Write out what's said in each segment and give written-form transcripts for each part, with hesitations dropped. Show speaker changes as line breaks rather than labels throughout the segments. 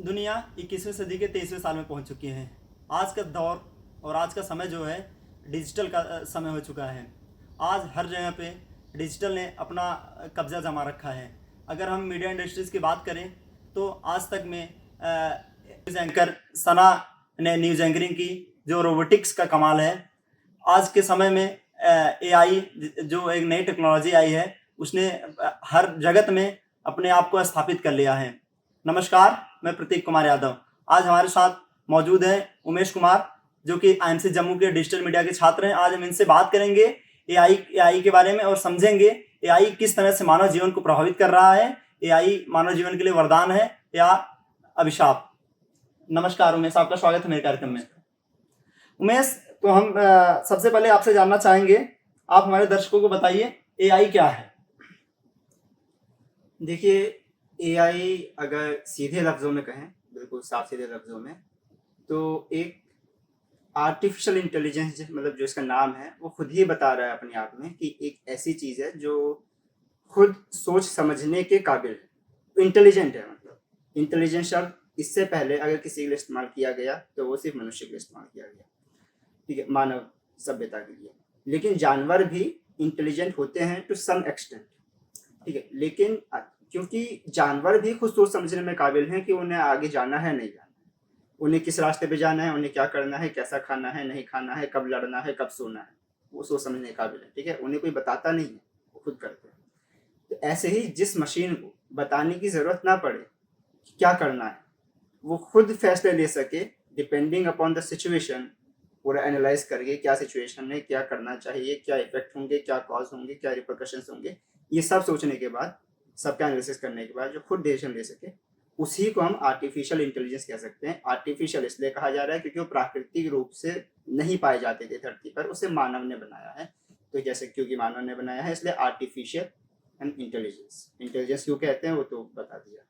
दुनिया 21वीं सदी के 23वें साल में पहुंच चुकी है। आज का दौर और आज का समय जो है डिजिटल का समय हो चुका है। आज हर जगह पे डिजिटल ने अपना कब्जा जमा रखा है। अगर हम मीडिया इंडस्ट्रीज़ की बात करें तो आज तक में न्यूज़ एंकर सना ने न्यूज़ एंकरिंग की, जो रोबोटिक्स का कमाल है। आज के समय में एआई जो एक नई टेक्नोलॉजी आई है, उसने हर जगत में अपने आप को स्थापित कर लिया है। नमस्कार, मैं प्रतीक कुमार यादव। आज हमारे साथ मौजूद हैं उमेश कुमार, जो कि आईएमसी जम्मू के डिजिटल मीडिया के छात्र हैं। आज हम इनसे बात करेंगे एआई के बारे में और समझेंगे एआई किस तरह से मानव जीवन को प्रभावित कर रहा है। एआई मानव जीवन के लिए वरदान है या अभिशाप। नमस्कार उमेश, आपका स्वागत है मेरे कार्यक्रम में। उमेश, तो हम सबसे पहले आपसे जानना चाहेंगे, आप हमारे दर्शकों को बताइए एआई क्या है।
देखिए, एआई अगर सीधे लफ्ज़ों में कहें, बिल्कुल साफ सीधे लफ्ज़ों में, तो एक आर्टिफिशियल इंटेलिजेंस, मतलब जो इसका नाम है वो खुद ही बता रहा है अपने आप में कि एक ऐसी चीज़ है जो खुद सोच समझने के काबिल है, इंटेलिजेंट है। मतलब इंटेलिजेंट शब्द इससे पहले अगर किसी के लिए इस्तेमाल किया गया तो वो सिर्फ मनुष्य के लिए इस्तेमाल किया गया, ठीक है, मानव सभ्यता के लिए। लेकिन जानवर भी इंटेलिजेंट होते हैं टू सम एक्सटेंट, ठीक है। लेकिन क्योंकि जानवर भी खुद सोच समझने में काबिल हैं कि उन्हें आगे जाना है नहीं जाना है, उन्हें किस रास्ते पे जाना है, उन्हें क्या करना है, कैसा खाना है नहीं खाना है, कब लड़ना है कब सोना है, वो सोच समझने के काबिल है, ठीक है। उन्हें कोई बताता नहीं है, वो खुद करते हैं। तो ऐसे ही जिस मशीन को बताने की ज़रूरत ना पड़े कि क्या करना है, वो खुद फैसले ले सके डिपेंडिंग अपॉन द सिचुएशन, पूरा एनालाइज करके क्या सिचुएशन है, क्या करना चाहिए, क्या इफेक्ट होंगे, क्या कॉज होंगे, क्या रिपरकशंस होंगे, ये सब सोचने के बाद, सबका एनालिसिस करने के बाद जो खुद डिसीजन ले सके, उसी को हम आर्टिफिशियल इंटेलिजेंस कह सकते हैं। आर्टिफिशियल इसलिए कहा जा रहा है क्योंकि वो प्राकृतिक रूप से नहीं पाए जाते थे धरती पर, उसे मानव ने बनाया है। तो जैसे क्योंकि मानव ने बनाया है इसलिए आर्टिफिशियल एंड इंटेलिजेंस क्यों कहते हैं वो तो बता दिया।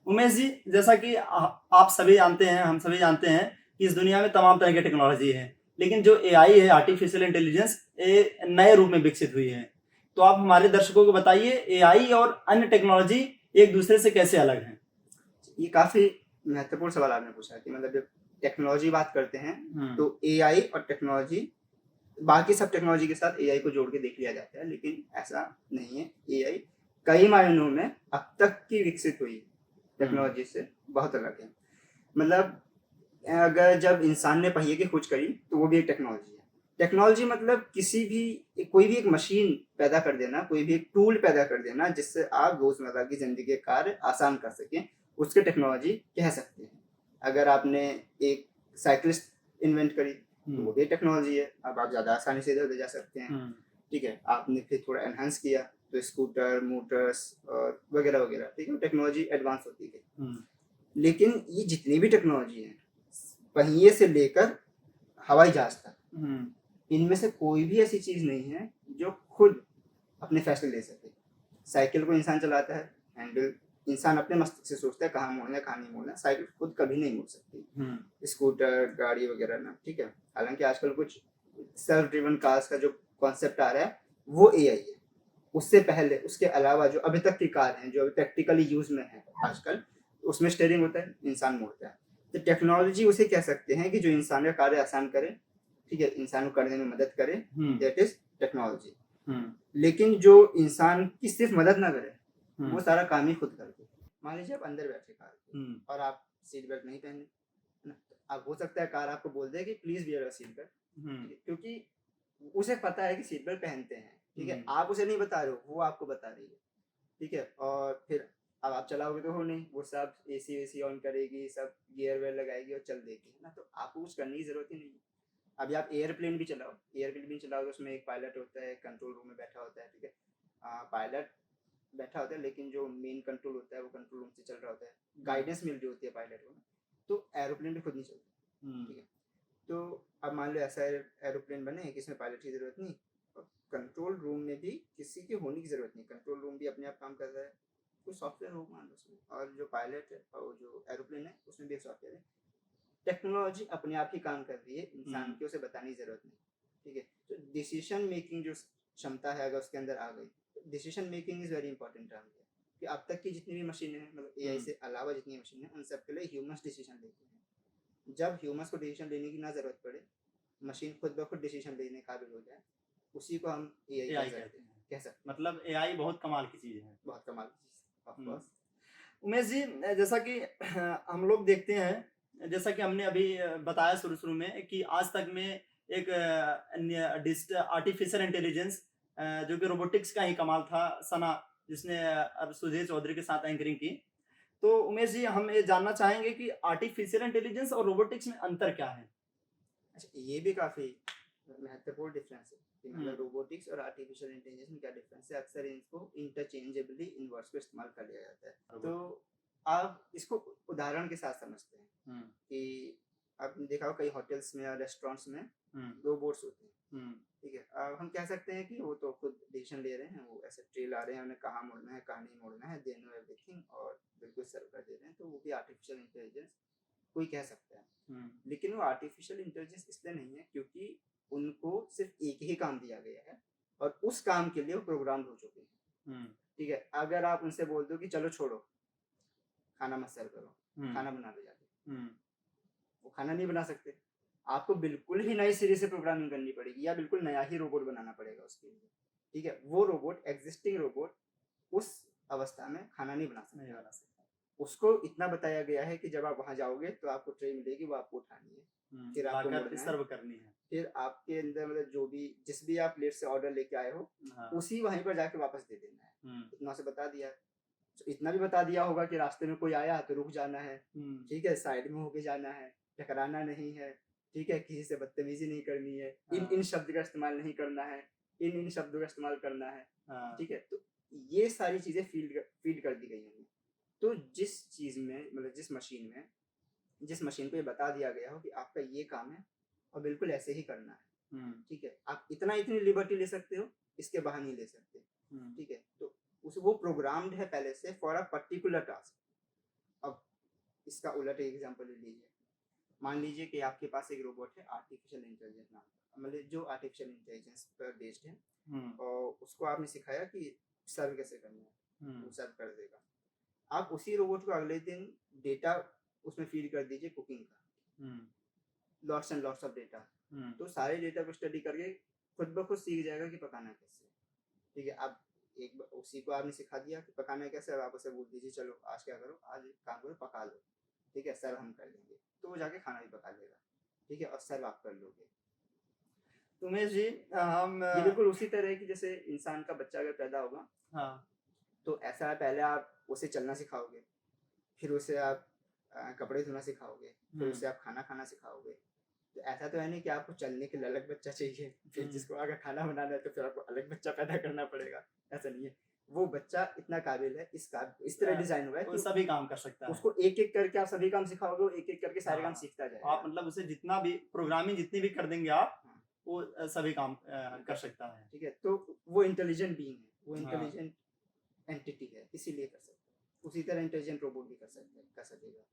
उमेश जी, जैसा कि आप सभी जानते हैं, हम सभी जानते हैं कि इस दुनिया में तमाम तरह की टेक्नोलॉजी है, लेकिन जो एआई है, आर्टिफिशियल इंटेलिजेंस, नए रूप में विकसित हुई है। तो आप हमारे दर्शकों को बताइए एआई और अन्य टेक्नोलॉजी एक दूसरे से कैसे अलग हैं।
ये काफ़ी महत्वपूर्ण सवाल आपने पूछा कि मतलब जब टेक्नोलॉजी बात करते हैं तो एआई और टेक्नोलॉजी, बाकी सब टेक्नोलॉजी के साथ एआई को जोड़ के देख लिया जाता है, लेकिन ऐसा नहीं है। एआई कई मायनों में अब तक की विकसित हुई टेक्नोलॉजी से बहुत अलग है। मतलब अगर जब इंसान ने पहिए की खोज करी तो वो भी एक टेक्नोलॉजी है। टेक्नोलॉजी मतलब कोई भी एक मशीन पैदा कर देना, कोई भी एक टूल पैदा कर देना जिससे आप रोजमर्रा की जिंदगी के कार्य आसान कर सकें, उसके टेक्नोलॉजी कह सकते हैं। अगर आपने एक साइकिलिस्ट इन्वेंट करी तो वो भी टेक्नोलॉजी है, अब आप ज़्यादा आसानी से इधर उधर जा सकते हैं, ठीक है। आपने फिर थोड़ा एनहांस किया तो स्कूटर, मोटर्स और वगैरह वगैरह, ठीक है, टेक्नोलॉजी एडवांस होती गई। लेकिन ये जितनी भी टेक्नोलॉजी है, पहिए से लेकर हवाई जहाज तक, इनमें से कोई भी ऐसी चीज़ नहीं है जो खुद अपने फैसले ले सके। साइकिल को इंसान चलाता है, हैंडल इंसान अपने मस्तिष्क से सोचता है कहाँ मोड़ना है कहाँ नहीं मोड़ना, साइकिल खुद कभी नहीं मोड़ सकती। स्कूटर, गाड़ी वगैरह ना, ठीक है। हालांकि आजकल कुछ सेल्फ ड्रिवन कार्स का जो कॉन्सेप्ट आ रहा है वो एआई है। उससे पहले, उसके अलावा जो अभी तक की कार हैं जो अभी प्रैक्टिकली यूज में है आजकल, उसमें स्टीयरिंग होता है, इंसान मोड़ता है। तो टेक्नोलॉजी उसे कह सकते हैं कि जो इंसान का कार्य आसान करे, ठीक है, इंसान को करने में मदद करे, दैट इज टेक्नोलॉजी। लेकिन जो इंसान की सिर्फ मदद ना करे, वो सारा काम ही खुद कर दे। मान लीजिए आप अंदर बैठे कार और आप सीट बेल्ट नहीं पहने, अब हो सकता है कार आपको बोल दे कि please wear a seat belt, क्योंकि उसे पता है कि सीट बेल्ट पहनते हैं, ठीक है। आप उसे नहीं बता रहे हो, वो आपको बता रही है, ठीक है। और फिर अब आप चलाओगे तो हो नहीं, वो सब एसी वेसी ऑन करेगी, सब गियर वेयर लगाएगी और चल देगी, है ना। तो आपको कुछ करने की जरूरत ही नहीं है। अभी आप एयरप्लेन भी चलाओ, तो उसमें एक पायलट होता है, कंट्रोल रूम में बैठा होता है, ठीक है। पायलट बैठा होता है, लेकिन जो मेन कंट्रोल होता है वो कंट्रोल रूम से चल रहा होता है, गाइडेंस मिल रही होती है पायलट को। तो एरोप्लेन भी खुद नहीं चलता, ठीक है। तो अब मान लो ऐसा एरोप्लेन बने कि इसमें पायलट की जरूरत नहीं, और कंट्रोल रूम में भी किसी की होने की जरूरत नहीं, कंट्रोल रूम भी अपने आप काम कर रहा है, कोई सॉफ्टवेयर हो मान लो उसमें, और जो पायलट है और जो एरोप्लेन है उसमें भी एक सॉफ्टवेयर है। टेक्नोलॉजी अपने आप ही काम कर रही है, इंसान की उसे बताने की जरूरत नहीं, ठीक है। तो डिसीजन मेकिंग जो क्षमता है अगर उसके अंदर आ गई, decision making is very important term है कि अब तक की जितनी भी मशीनें हैं, मतलब एआई से अलावा जितनी मशीनें हैं, उन सब के लिए ह्यूमंस डिसीजन लेते हैं। जब ह्यूमंस को डिसीजन लेने की ना ज़रूरत पड़े, मशीन खुद ब खुद डिसीजन लेने काबिल हो जाए, उसी को हम एआई
एआई कहते हैं।
कह सकते हैं।
मतलब एआई बहुत कमाल की चीज़ है।
बहुत कमाल की चीज़, ऑफ कोर्स।
उमेश जी, जैसा कि हम लोग देखते हैं, जैसा कि हमने अभी बताया शुरू-शुरू में कि आज तक में एक आर्टिफिशियल इंटेलिजेंस जो कि रोबोटिक्स का ही कमाल था, सना, जिसने अब सुधीर चौधरी के साथ एंकरिंग की। तो उमेश जी, हम ये जानना चाहेंगे कि आर्टिफिशियल इंटेलिजेंस और रोबोटिक्स में अंतर क्या है?
अच्छा, ये भी काफ़ी महत्वपूर्ण डिफरेंस है कि
हुँ।
मतलब रोबोटिक्स और आर्टिफिशियल इंटेलिजेंस में क्या डिफरेंस है। अक्सर इनको इंटरचेंजेबली इन वर्ड्स को इस्तेमाल कर लिया जाता है। तो आप इसको उदाहरण के साथ समझते हैं
हुँ,
कि आपने देखा होगा कई होटल्स में और रेस्टोरेंट्स में
हुँ,
रोबोट्स होते हैं,
हुँ,
ठीक है। अब हम कह सकते हैं कि वो तो खुद डिसीजन ले रहे हैं, वो ऐसे ट्रे ला रहे हैं, उन्हें कहाँ मुड़ना है, कहाँ नहीं मुड़ना है, दे नो एवरीथिंग और बिल्कुल सर्व कर दे रहे हैं, तो वो भी आर्टिफिशियल इंटेलिजेंस कोई कह सकता है।
हुँ,
लेकिन वो आर्टिफिशियल इंटेलिजेंस इसलिए नहीं है क्योंकि उनको सिर्फ एक ही काम दिया गया है और उस काम के लिए वो प्रोग्राम्ड हो चुके हैं,
हुँ,
ठीक है। अगर आप उनसे बोल दो कि चलो छोड़ो, खाना मत सर्व करो,
हुँ,
खाना बना लो जाके,
हुँ,
वो खाना नहीं बना सकते। आपको बिल्कुल ही नई सिरे से प्रोग्रामिंग करनी पड़ेगी या बिल्कुल नया ही रोबोट बनाना पड़ेगा उसके लिए, ठीक है। वो रोबोट, एग्जिस्टिंग रोबोट, उस अवस्था में खाना नहीं बना
नहीं
सकता।
बना सकता।
उसको इतना बताया गया है कि जब आप वहां जाओगे तो आपको ट्रे मिलेगी, वो आपको उठानी है, फिर आपको
लाकर
मुड़ना है,
सर्व करनी है।
फिर आपके अंदर मतलब जो भी जिस भी आप प्लेट से ऑर्डर लेके आए हो,
हाँ,
उसी वहीं पर जाके वापस दे देना है।
हुँ,
इतना से बता दिया है। तो इतना भी बता दिया होगा कि रास्ते में कोई आया तो रुक जाना है,
हुँ,
ठीक है, साइड में होके जाना है, टकराना नहीं है, ठीक है, किसी से बदतमीजी नहीं करनी है, इन
हाँ,
इन शब्द का इस्तेमाल नहीं करना है, इन इन शब्दों का इस्तेमाल करना है,
हाँ,
ठीक है। तो ये सारी चीजें फीड कर दी गई हैं। तो जिस चीज में मतलब जिस मशीन को ये बता दिया गया हो कि आपका ये काम है और बिल्कुल ऐसे ही करना है,
हुँ,
ठीक है, आप इतनी लिबर्टी ले सकते हो, इसके बाहर नहीं ले सकते,
हुँ,
ठीक है। तो उस वो प्रोग्राम्ड है पहले से फॉर अ पर्टिकुलर टास्क। अब इसका उलट एग्जांपल ले लीजिए, मान लीजिए कि आपके पास एक रोबोट है आर्टिफिशियल इंटेलिजेंस नाम का, मतलब जो आर्टिफिशियल इंटेलिजेंस पर बेस्ड है,
हुँ,
और उसको आपने सिखाया कि सर्व कैसे करना है,
हुँ,
वो सर्व कर देगा। आप उसी रोबोट को अगले दिन डेटा उसमें फीड कर दीजिए कुकिंग का,
hmm,
lots and lots of data,
hmm,
तो सारे डेटा को स्टडी करके खुद ब खुद सीख जाएगा कि पकाना कैसे है, ठीक है। अब उसी को आपने सिखा दिया कि पकाना कैसे, अब आप उसे बोल दीजिए चलो आज क्या करो, आज एक काम करो पका लो, ठीक है, सर्व हम कर लेंगे, तो वो जाके खाना भी पका लेगा, ठीक है, और सर्व आप कर लोगे।
तो उमेश जी, हम
ये बिल्कुल उसी तरह है कि जैसे इंसान का बच्चा अगर पैदा होगा
हाँ,
तो ऐसा है, पहले आप उसे चलना सिखाओगे, फिर उसे आप कपड़े धोना सिखाओगे, फिर
हुँ,
उसे आप खाना खाना सिखाओगे। तो ऐसा तो है नहीं कि आपको चलने के लिए अलग बच्चा चाहिए, फिर
हुँ,
जिसको अगर खाना बनाना है तो फिर आपको अलग बच्चा पैदा करना पड़ेगा, ऐसा नहीं है। वो बच्चा इतना काबिल है, इस तरह डिजाइन हुआ है
वो
कि
सभी काम कर सकता है।
उसको एक एक करके आप सभी काम सिखाओगे, वो एक एक करके सारे काम
हाँ,
सीखता
आप
जाएगा।
मतलब उसे जितना भी प्रोग्रामिंग जितनी भी कर देंगे आप,
हाँ,
वो सभी काम कर सकता है।
ठीक है। तो वो इंटेलिजेंट बीइंग है, वो
हाँ,
इंटेलिजेंट एंटिटी है, इसीलिए कर सकता है। उसी तरह इंटेलिजेंट रोबोट भी कर सकेगा।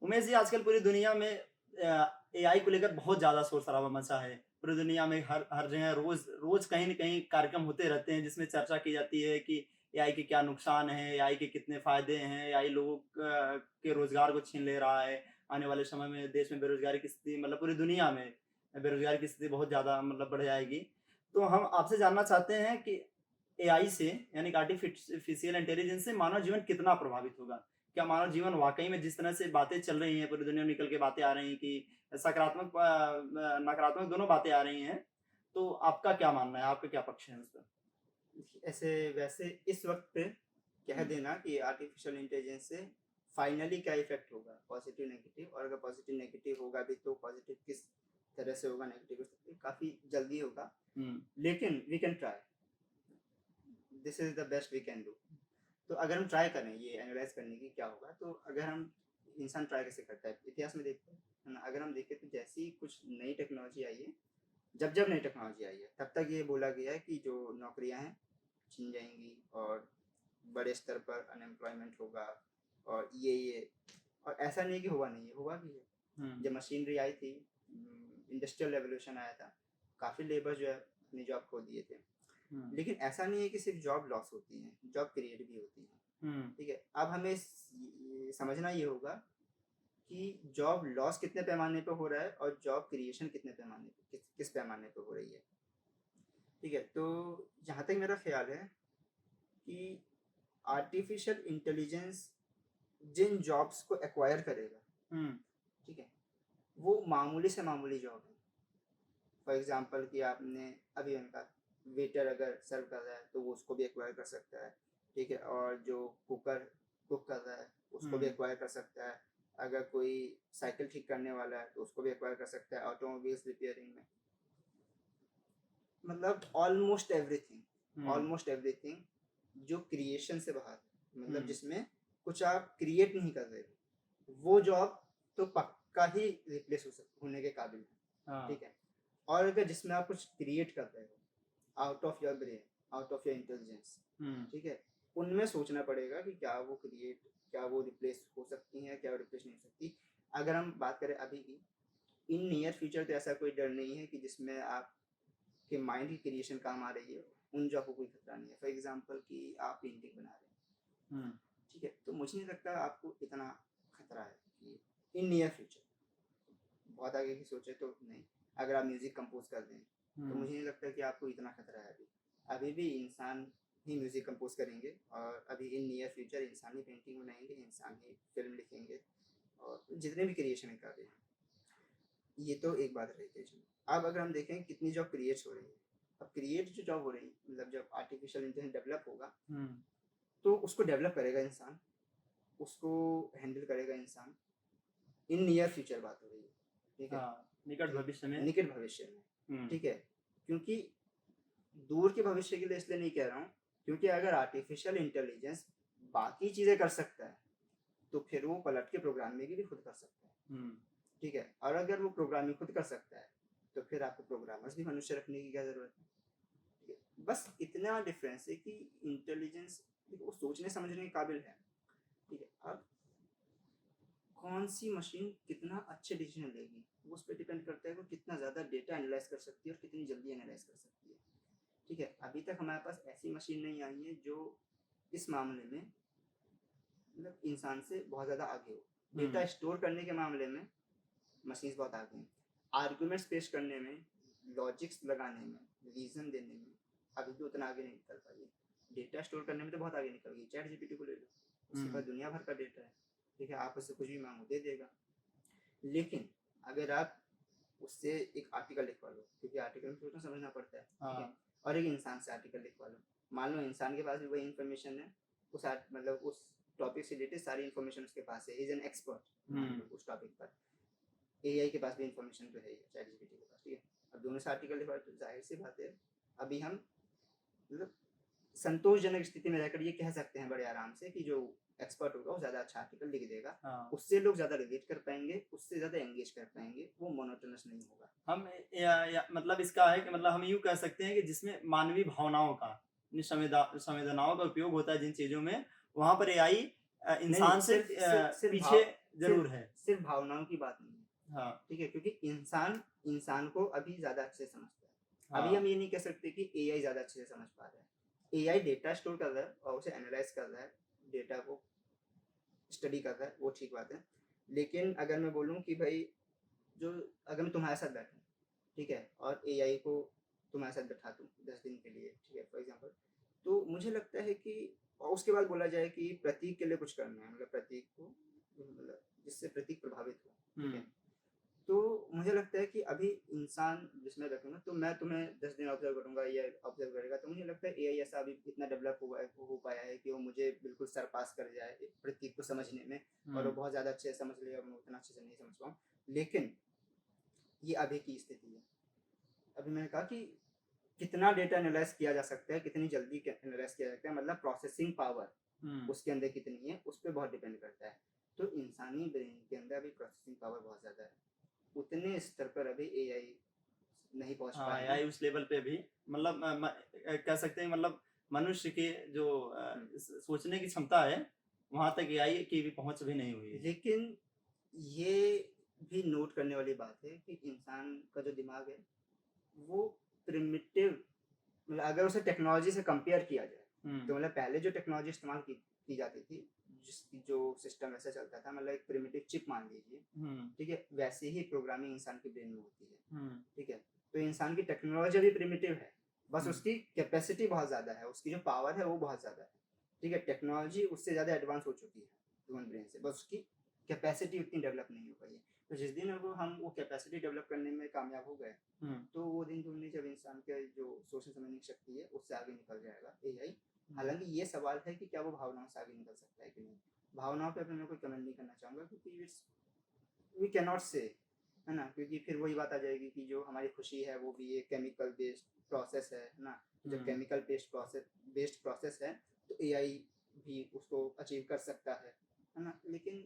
उमेश जी, आजकल पूरी दुनिया में एआई को लेकर बहुत ज़्यादा शोर-शराबा मचा है। पूरी दुनिया में हर हर जगह रोज़ कहीं न कहीं कार्यक्रम होते रहते हैं, जिसमें चर्चा की जाती है कि एआई के क्या नुकसान हैं, एआई के कितने फ़ायदे हैं, एआई लोगों के रोज़गार को छीन ले रहा है। आने वाले समय में देश में बेरोज़गारी की स्थिति, मतलब पूरी दुनिया में बेरोज़गारी की स्थिति बहुत ज़्यादा मतलब बढ़ जाएगी। तो हम आपसे जानना चाहते हैं कि एआई से, यानी कि आर्टिफ़िशियल इंटेलिजेंस से मानव जीवन कितना प्रभावित होगा? क्या मानव जीवन वाक़ई में जिस तरह से बातें चल रही हैं, पूरी दुनिया में निकल के बातें आ रही हैं कि सकारात्मक नकारात्मक दोनों बातें आ रही हैं, तो आपका क्या मानना है? आपका क्या पक्ष है उस पर?
ऐसे वैसे इस वक्त पे कह
हुँ,
देना कि आर्टिफिशियल इंटेलिजेंस से फाइनली क्या इफेक्ट होगा, पॉजिटिव नेगेटिव, और अगर पॉजिटिव नेगेटिव होगा भी तो पॉजिटिव किस तरह से होगा, नेगेटिव काफ़ी जल्दी होगा,
हुँ,
लेकिन we can try, this is the best we can do. तो अगर हम ट्राई करें ये एनालाइज करने की क्या होगा, तो अगर हम इंसान ट्राई कैसे करता है इतिहास में देखते हैं, है ना। अगर हम देखें तो जैसी कुछ नई टेक्नोलॉजी आई है, जब जब नई टेक्नोलॉजी आई है तब तक ये बोला गया है कि जो नौकरियां हैं छिन जाएंगी और बड़े स्तर पर अनएम्प्लॉयमेंट होगा, और ये और ऐसा नहीं है कि हुआ नहीं है, हुआ भी है।
हुँ,
जब मशीनरी आई थी, इंडस्ट्रियल रेवोल्यूशन आया था, काफ़ी लेबर जो है अपनी जॉब खो दिए थे।
हुँ,
लेकिन ऐसा नहीं है कि सिर्फ जॉब लॉस होती है, जॉब क्रिएट भी होती है। ठीक है। अब हमें समझना ये होगा कि जॉब लॉस कितने पैमाने पे हो रहा है और जॉब क्रिएशन कितने पैमाने पे, किस पैमाने पे हो रही है। ठीक है। तो जहाँ तक मेरा ख्याल है कि आर्टिफिशियल इंटेलिजेंस जिन जॉब्स को एक्वायर करेगा, ठीक है, वो मामूली से मामूली जॉब है। फॉर एग्जांपल कि आपने अभी उनका वेटर अगर सर्व कर रहा है तो वो उसको भी एक्वायर कर सकता है। ठीक है। और जो कुक कर रहा है उसको भी एक्वायर कर सकता है। अगर कोई साइकिल ठीक करने वाला है तो उसको भी एक्वायर कर सकता है। ऑटोमोबाइल्स रिपेयरिंग में, मतलब ऑलमोस्ट एवरीथिंग जो क्रिएशन से बाहर है, मतलब जिसमें कुछ आप क्रिएट नहीं कर रहे हो, वो जॉब तो पक्का ही रिप्लेस होने के काबिल है। ठीक है। और अगर जिसमें आप कुछ क्रिएट कर रहे हो out of your brain, out of your intelligence, ठीक है, उनमें सोचना पड़ेगा कि क्या वो रिप्लेस हो सकती हैं, क्या वो रिप्लेस नहीं हो सकती। अगर हम बात करें अभी की, इन नियर फ्यूचर तो ऐसा कोई डर नहीं है कि जिसमें आपके माइंड की क्रिएशन काम आ रही है, उन जॉब को कोई खतरा नहीं है। फॉर एग्जाम्पल कि आप पेंटिंग बना रहे हैं, ठीक है, तो मुझे नहीं लगता आपको इतना खतरा है कि इन नियर फ्यूचर, बहुत आगे की सोचे तो नहीं। अगर आप म्यूजिक कंपोज कर दें तो मुझे नहीं लगता कि आपको इतना खतरा है। अभी भी इंसान ही म्यूजिक कंपोज करेंगे और अभी इन नियर फ्यूचर इंसान ही पेंटिंग बनाएंगे, इंसान ही फिल्म लिखेंगे और जितने भी क्रिएशन कर रहे हैं। ये तो एक बात रही क्रिएशन। अब अगर हम देखें कितनी जॉब क्रिएट हो रही है, अब क्रिएट जो जॉब हो रही है, मतलब जब आर्टिफिशियल इंटेलिजेंस डेवलप होगा तो उसको डेवलप करेगा इंसान, उसको हैंडल करेगा इंसान। इन नियर फ्यूचर बात हो रही है, ठीक है,
निकट भविष्य में।
ठीक है। क्योंकि दूर के भविष्य के लिए इसलिए नहीं कह रहा हूँ, क्योंकि अगर आर्टिफिशियल इंटेलिजेंस बाकी चीजें कर सकता है तो फिर वो पलट के प्रोग्रामिंग भी खुद कर सकता है। ठीक है। और अगर वो प्रोग्रामिंग खुद कर सकता है तो फिर आपको प्रोग्रामर्स भी मनुष्य रखने की क्या जरूरत है। ठीक है। बस इतना डिफरेंस है कि इंटेलिजेंस वो सोचने समझने के काबिल है। ठीक है। अब कौन सी मशीन कितना अच्छे डिसीजन लेगी वो उस पर डिपेंड करता है, वो कितना ज़्यादा डेटा एनालाइज कर सकती है और कितनी जल्दी एनालाइज कर सकती है। ठीक है। अभी तक हमारे पास ऐसी मशीन नहीं आई है जो इस मामले में मतलब इंसान से बहुत ज़्यादा आगे हो। डेटा स्टोर करने के मामले में मशीन्स बहुत आगे हैं। आर्गुमेंट्स पेश करने में, लॉजिक्स लगाने में, रीजन देने में अभी भी उतना आगे नहीं निकल पाई है। डेटा स्टोर करने में तो बहुत आगे निकल गई। चैट जीपीटी को ले लो, उसके पास दुनिया भर का डेटा है। ठीक है। आप उससे कुछ भी मांगो दे देगा। लेकिन अगर आप उससे एक आर्टिकल लिखवा लो, क्योंकि आर्टिकल में सोचना समझना पड़ता है, ठीक है, और एक इंसान से आर्टिकल लिखवा लो, मान लो इंसान के पास भी वही इन्फॉर्मेशन है, मतलब उस टॉपिक से रिलेटेड सारी इन्फॉर्मेशन उसके पास है, इज एन एक्सपर्ट उस टॉपिक पर। एआई के पास भी इन्फॉर्मेशन तो है ही, चैट जीपीटी के पास। ठीक है। अब दोनों से आर्टिकल लिखवा तो जाहिर सी बात है अभी हम मतलब संतोषजनक स्थिति में रहकर ये कह सकते हैं बड़े आराम से कि जो एक्सपर्ट होगा वो ज़्यादा अच्छा आर्टिकल लिख देगा। उससे लोग ज़्यादा रिलेट कर पाएंगे, उससे ज़्यादा एंगेज कर पाएंगे, वो मोनोटोनस नहीं होगा।
हम मतलब इसका है कि मतलब हम यूँ कह सकते हैं कि जिसमें मानवीय भावनाओं का, संवेदनाओं का उपयोग होता है जिन चीज़ों में, वहाँ पर एआई इंसान से पीछे जरूर है।
सिर्फ भावनाओं की बात नहीं है। ठीक है। क्योंकि इंसान को अभी ज़्यादा अच्छे से समझता है। अभी हम ये नहीं कह सकते कि एआई ज़्यादा अच्छे से समझ पा रहा है। एआई डेटा स्टोर कर रहा है और उसे एनालाइज कर रहा है, डेटा को स्टडी कर रहा है, वो ठीक बात है। लेकिन अगर मैं बोलूँ कि भाई अगर मैं तुम्हारे साथ बैठूँ, ठीक है, और एआई को तुम्हारे साथ बैठा दूँ 10 दिन के लिए, ठीक है, फॉर एग्जांपल, तो मुझे लगता है कि और उसके बाद बोला जाए कि प्रतीक के लिए कुछ करना है, मतलब प्रतीक को मतलब जिससे प्रतीक प्रभावित हो, ठीक है, तो मुझे लगता है कि अभी इंसान जिसमें बैठूंगा तो मैं तुम्हें 10 दिन ऑब्जर्व करूंगा, ये ऑब्जर्व करेगा, तो मुझे लगता है एआई ऐसा अभी इतना डेवलप हो पाया है कि वो मुझे बिल्कुल सरपास कर जाए प्रतीक को समझने में, और वो बहुत ज़्यादा अच्छे से समझ ले और मैं उतना अच्छे से नहीं समझ पाऊँ। लेकिन ये अभी की स्थिति है। अभी मैंने कहा कि कितना डेटा एनालाइज किया जा सकता है, कितनी जल्दी एनालाइज किया जाता है, मतलब प्रोसेसिंग पावर उसके अंदर कितनी है, उस पर बहुत डिपेंड करता है। तो इंसानी ब्रेन के अंदर अभी प्रोसेसिंग पावर बहुत ज़्यादा है, उतने स्तर पर अभी एआई नहीं पहुंच पाया है।
उस लेवल पे भी मतलब कह सकते हैं मतलब मनुष्य के जो सोचने की क्षमता है वहां तक एआई की भी पहुंच भी नहीं हुई है।
लेकिन ये भी नोट करने वाली बात है कि इंसान का जो दिमाग है वो प्रिमिटिव, मतलब अगर उसे टेक्नोलॉजी से कंपेयर किया जाए तो मतलब पहले जो टेक्नोलॉजी इस्तेमाल की की जाती थी, जिसकी जो सिस्टम वैसा चलता था, मतलब एक प्रिमिटिव चिप मान लीजिए, ठीक है, वैसे ही प्रोग्रामिंग इंसान के ब्रेन में होती है, ठीक है। तो इंसान की टेक्नोलॉजी भी प्रिमिटिव है, बस उसकी कैपेसिटी बहुत ज़्यादा है, उसकी जो पावर है वो बहुत ज़्यादा है, ठीक है। टेक्नोलॉजी उससे ज़्यादा एडवांस हो चुकी है ह्यूमन ब्रेन से, बस उसकी कैपेसिटी उतनी डेवलप नहीं हो पाई है। तो जिस दिन हम वो कैपेसिटी डेवलप करने में कामयाब हो गए, तो वो दिन दूर नहीं जब इंसान के जो सोचने समझने की शक्ति है उससे आगे निकल जाएगा एआई। हालांकि ये सवाल है कि क्या वो भावनाओं से आगे निकल सकता है कि नहीं। भावनाओं पे मैं कोई कमेंट नहीं करना चाहूँगा, क्योंकि वी कैन नॉट से, है ना, क्योंकि फिर वही बात आ जाएगी कि जो हमारी खुशी है वो भी एक केमिकल बेस्ड प्रोसेस है ना। जब केमिकल बेस्ड प्रोसेस है तो एआई भी उसको अचीव कर सकता है ना, लेकिन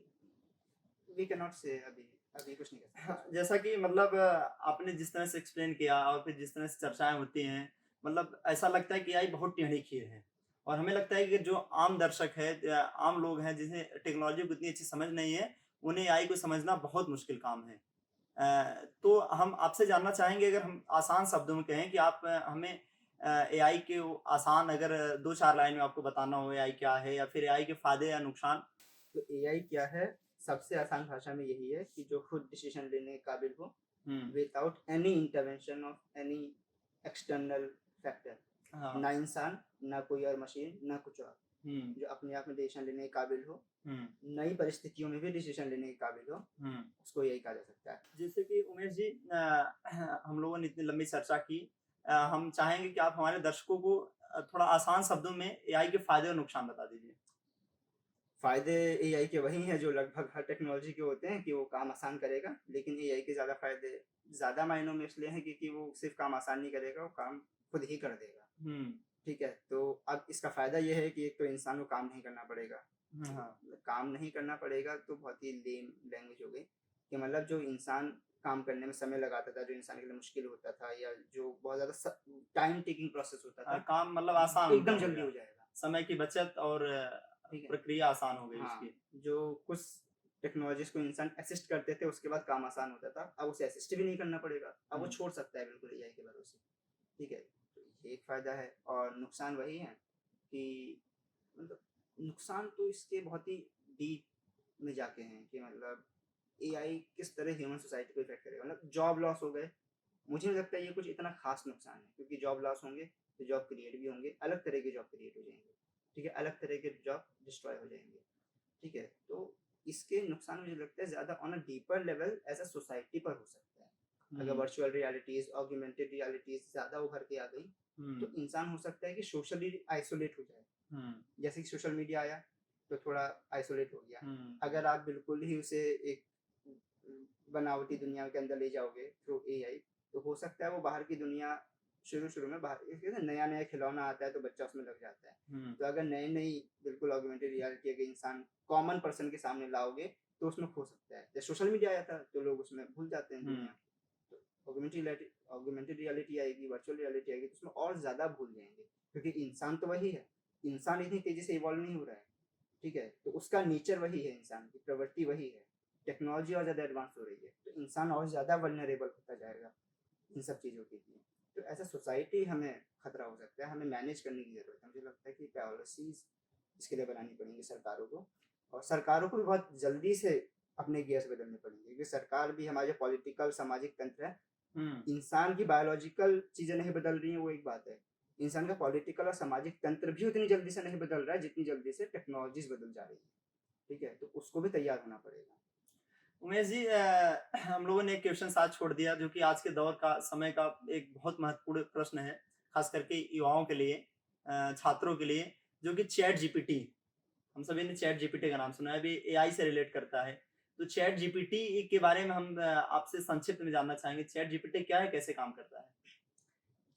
वी कैन नॉट से अभी कुछ नहीं कर सकते।
हाँ, जैसा कि मतलब आपने जिस तरह से एक्सप्लेन किया और फिर जिस तरह से चर्चाएं होती हैं, मतलब ऐसा लगता है कि एआई बहुत टेढ़ी खीर है। और हमें लगता है कि जो आम दर्शक है आम लोग हैं जिन्हें टेक्नोलॉजी की उतनी अच्छी समझ नहीं है, उन्हें एआई को समझना बहुत मुश्किल काम है। तो हम आपसे जानना चाहेंगे, अगर हम आसान शब्दों में कहें कि आप हमें एआई के आसान अगर 2-4 लाइन में आपको बताना हो एआई क्या है, या फिर एआई के फायदे या नुकसान।
तो एआई क्या है, सबसे आसान भाषा में यही है कि जो खुद डिसीजन लेने के काबिल हो without any intervention of any external factor.
हाँ।
ना इंसान, ना कोई और मशीन, ना कुछ और, जो अपने आप में डिसीजन लेने के काबिल हो, नई परिस्थितियों में भी डिसीजन लेने के काबिल हो, उसको यही कहा जा सकता है।
जैसे कि उमेश जी, हम लोगों ने इतनी लंबी चर्चा की, हम चाहेंगे कि आप हमारे दर्शकों को थोड़ा आसान शब्दों में एआई के फायदे और नुकसान बता दीजिए।
फायदे एआई के वही हैं जो लगभग हर टेक्नोलॉजी के होते हैं, कि वो काम आसान करेगा, लेकिन एआई के ज़्यादा फायदे ज़्यादा मायनों में इसलिए हैं क्योंकि वो सिर्फ काम आसान नहीं करेगा, वो काम खुद ही कर देगा। ठीक है, तो अब इसका फायदा ये है कि एक तो इंसान को काम नहीं करना पड़ेगा।
हाँ।
काम नहीं करना पड़ेगा तो बहुत ही लेम लैंग्वेज हो गई, कि मतलब जो इंसान काम करने में समय लगाता था, जो इंसान के लिए मुश्किल होता था, या जो बहुत ज़्यादा टाइम टेकिंग प्रोसेस होता था,
काम मतलब आसान
एकदम जल्दी हो जाएगा,
समय की बचत और प्रक्रिया आसान हो गई उसकी।
जो कुछ टेक्नोलॉजीज को इंसान असिस्ट करते थे उसके बाद काम आसान होता था, अब उसे असिस्ट भी नहीं करना पड़ेगा, अब वो छोड़ सकता है बिल्कुल एआई के भरोसे। ठीक है, तो ये एक फायदा है। और नुकसान वही है कि मतलब नुकसान तो इसके बहुत ही डीप में जाके हैं, कि मतलब एआई किस तरह ह्यूमन सोसाइटी को इफेक्ट करेगा। मतलब जॉब लॉस हो गए, मुझे नहीं लगता ये कुछ इतना खास नुकसान है, क्योंकि जॉब लॉस होंगे तो जॉब क्रिएट भी होंगे, अलग तरह के जॉब क्रिएट हो जाएंगे, ठीक है, अलग तरह के जॉब डिस्ट्रॉय हो जाएंगे, ठीक है। तो इसके नुकसान मुझे लगता है ज़्यादा on a deeper level as a society पर हो सकता है। अगर वर्चुअल रियलिटीज़, ऑगमेंटेड रियलिटीज़ ज़्यादा उभर के आ गई तो इंसान हो सकता है कि सोशली आइसोलेट हो जाए। जैसे कि सोशल मीडिया आया तो थोड़ा आइसोलेट हो गया। अगर आप बिल्कुल ही उसे एक बनावटी दुनिया के अंदर ले जाओगे थ्रू एआई, तो हो सकता है वो बाहर की दुनिया शुरू में बाहर नया खिलौना आता है तो बच्चा उसमें लग जाता है। तो अगर नई बिल्कुल ऑगमेंटेड रियलिटी अगर इंसान कॉमन पर्सन के सामने लाओगे तो उसमें खो सकता है। जब सोशल मीडिया आया था तो लोग उसमें भूल जाते हैं दुनिया। तो ऑगमेंटेड रियलिटी आएगी, वर्चुअल रियलिटी आएगी, तो उसमें और ज़्यादा भूल जाएंगे, क्योंकि इंसान तो वही है, इंसान इतनी तेज़ी से इवॉल्व नहीं हो रहा है, ठीक है। तो उसका नेचर वही है, इंसान की प्रवृत्ति वही है। टेक्नोलॉजी और ज़्यादा एडवांस हो रही है तो इंसान और ज़्यादा वल्नरेबल होता जाएगा इन सब चीज़ों के लिए। तो ऐसा सोसाइटी हमें खतरा हो सकता है, हमें मैनेज करने की ज़रूरत है। मुझे लगता है कि पॉलिसीज़ इसके लिए बनानी पड़ेंगी सरकारों को, और सरकारों को भी बहुत जल्दी से अपने गियर्स बदलने पड़ेंगे, क्योंकि सरकार भी हमारे पॉलिटिकल सामाजिक तंत्र है। इंसान की बायोलॉजिकल चीज़ें नहीं बदल रही हैं वो एक बात है, इंसान का पॉलिटिकल और सामाजिक तंत्र भी उतनी जल्दी से नहीं बदल रहा है जितनी जल्दी से टेक्नोलॉजीज बदल जा रही है, ठीक है। तो उसको भी तैयार होना पड़ेगा।
उमेश जी, हम लोगों ने एक क्वेश्चन साथ छोड़ दिया जो कि आज के दौर का समय का एक बहुत महत्वपूर्ण प्रश्न है, खास करके युवाओं के लिए, छात्रों के लिए, जो कि चैट जीपीटी। हम सभी ने चैट जीपीटी का नाम सुना है, अभी एआई से रिलेट करता है। तो चैट जीपीटी के बारे में हम आपसे संक्षिप्त में जानना चाहेंगे, चैट जीपीटी क्या है, कैसे काम करता है?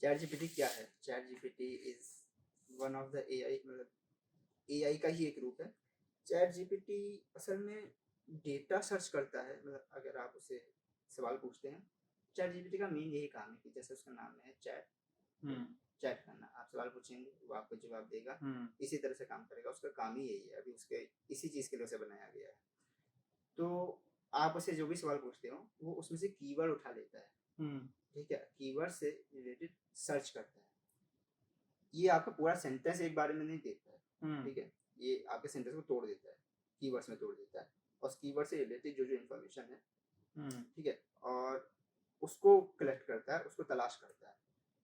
चैट जीपीटी क्या है? Chat GPT is one of the AI, मतलब एआई का ही एक रूप है। चैट जीपीटी असल में डेटा सर्च करता है। मतलब अगर आप उसे सवाल पूछते हैं, चैट जीपीटी का मेन यही काम है कि जैसे उसका नाम है चैट, चैट करना। आप सवाल पूछेंगे वो आपको जवाब देगा, इसी तरह से काम करेगा, उसका काम ही यही है। अभी उसके इसी चीज़ के लिए उसे बनाया गया है। तो आप उसे जो भी सवाल पूछते हो वो उसमें से कीवर्ड उठा लेता है, ठीक है, कीवर्ड से रिलेटेड सर्च करता है। ये आपका पूरा सेंटेंस एक बारे में नहीं देता है, ठीक है, ये आपके सेंटेंस को तोड़ देता है, कीवर्ड्स में तोड़ देता है, और उस कीवर्ड से रिलेटेड जो इन्फॉर्मेशन है, ठीक है, और उसको कलेक्ट करता है, उसको तलाश करता है,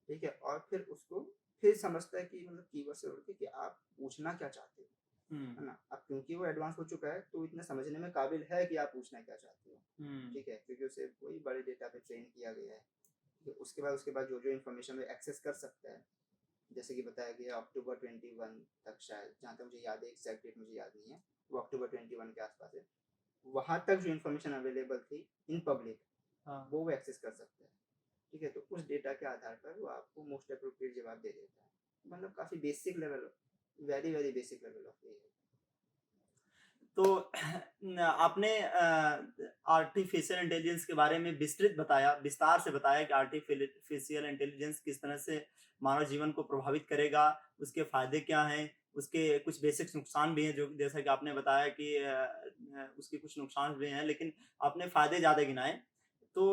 ठीक है, और फिर उसको फिर समझता है कि मतलब कीवर्ड से उड़ के कि आप पूछना क्या चाहते हो, है ना। अब क्योंकि वो एडवांस हो चुका है तो इतना समझने में काबिल है कि आप पूछना क्या चाहते हो, ठीक है, क्योंकि उसे वही बड़े डेटा पे ट्रेन किया गया है। तो उसके बाद जो इन्फॉर्मेशन वो एक्सेस कर सकता है, जैसे कि बताया गया अक्टूबर 21 तक, शायद जहाँ तक मुझे याद है, एग्जैक्ट डेट मुझे याद नहीं है, वो अक्टूबर 21 के आसपास है, वहाँ तक जो इन्फॉर्मेशन अवेलेबल थी इन पब्लिक, वो एक्सेस कर सकता है, ठीक है। तो उस डेटा के आधार पर वो आपको मोस्ट अप्रोप्रिएट जवाब दे देता है। मतलब काफ़ी basic level, very very basic level of AI.
तो आपने आर्टिफिशियल इंटेलिजेंस के बारे में विस्तार से बताया कि आर्टिफिशियल इंटेलिजेंस किस तरह से मानव जीवन को प्रभावित करेगा, उसके फायदे क्या हैं, उसके कुछ बेसिक नुकसान भी हैं, जो जैसा कि आपने बताया कि उसके कुछ नुकसान भी हैं, लेकिन आपने फायदे ज़्यादा गिनाए। तो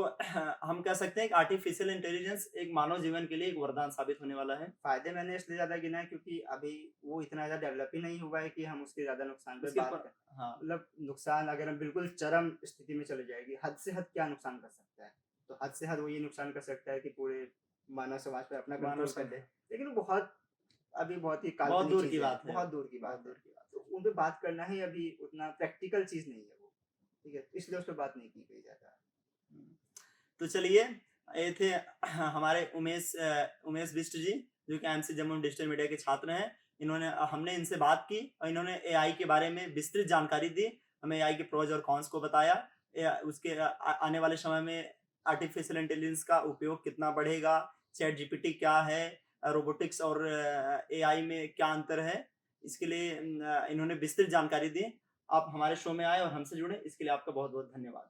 हम कह सकते हैं कि आर्टिफिशियल इंटेलिजेंस एक मानव जीवन के लिए एक वरदान साबित होने वाला है।
फायदे मैंने इसलिए ज़्यादा गिनाए क्योंकि अभी वो इतना ज़्यादा डेवलप ही नहीं हुआ है कि हम उसके ज़्यादा नुकसान पे
उसके
बात
पर
करें।
हाँ,
मतलब नुकसान अगर हम बिल्कुल चरम स्थिति में चले जाएगी, हद से हद क्या नुकसान कर सकता है, तो हद से हद वो ये नुकसान कर सकता है कि पूरे मानव समाज पर अपना
मानव
कंट्रोल कर ले, लेकिन वो बहुत अभी बहुत ही
बहुत
काल्पनिक
दूर की
चीज़ है,
बात है,
बहुत दूर की
बहुत
बात है।
दूर की बात
तो उन पे बात करना ही अभी उतना प्रैक्टिकल चीज़ नहीं है वो, ठीक है, इसलिए उस पर बात नहीं की गई ज़्यादा।
है। तो चलिए, ये थे हमारे उमेश बिष्ट जी, जो कि एमसी जम्मू डिजिटल मीडिया के छात्र हैं। हमने इनसे बात की और इन्होंने एआई के बारे में विस्तृत जानकारी दी, हमें एआई के प्रोज और कॉन्स को बताया, उसके आने वाले समय में आर्टिफिशियल इंटेलिजेंस का उपयोग कितना बढ़ेगा, चैट जीपीटी क्या है, रोबोटिक्स और एआई में क्या अंतर है, इसके लिए इन्होंने विस्तृत जानकारी दी। आप हमारे शो में आए और हमसे जुड़े, इसके लिए आपका बहुत बहुत धन्यवाद।